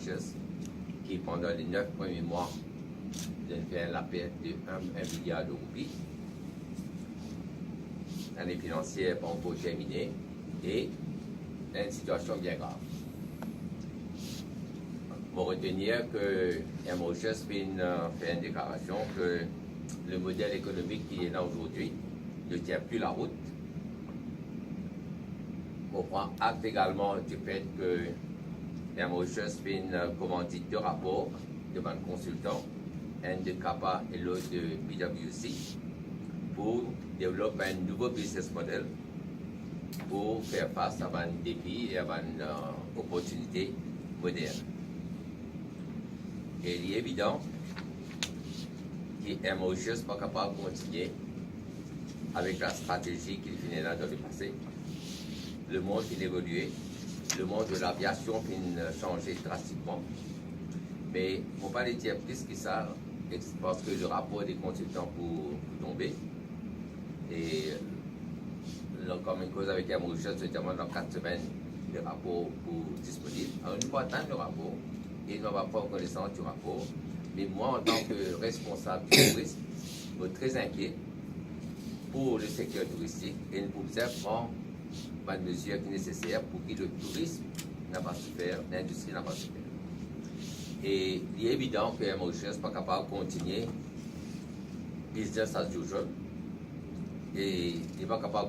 Mauritius, qui pendant les 9 premiers mois de faire la perte de 1 milliard de roupies. L'année financière n'est pas encore terminée et une situation bien grave. Pour retenir que Air Mauritius fait une déclaration que le modèle économique qui est là aujourd'hui ne tient plus la route. On prend acte également du fait que Air Mauritius fait une commandite de rapports devant le consultant, un de CAPA et l'autre de PwC, pour développer un nouveau business model pour faire face à un défi et à une opportunité moderne. Et il est évident qu'Air Mauritius n'est pas capable de continuer avec la stratégie qu'il finit là dans le passé. Le monde qui évolué, le monde de l'aviation qui a changé drastiquement. Mais il ne faut pas les dire plus que ça, parce que le rapport des consultants pour tomber. Et comme une cause avec Air Mauritius, notamment dans 4 semaines, le rapport disponible. Alors, il faut attendre le rapport et on va prendre connaissance du rapport. Mais moi, en tant que responsable du tourisme, je suis très inquiet pour le secteur touristique et nous pouvons prendre une mesure qui est nécessaire pour que le tourisme n'a pas souffert, l'industrie n'a pas souffert. Et il est évident que Air Mauritius n'est pas capable de continuer business as usual et il n'est pas capable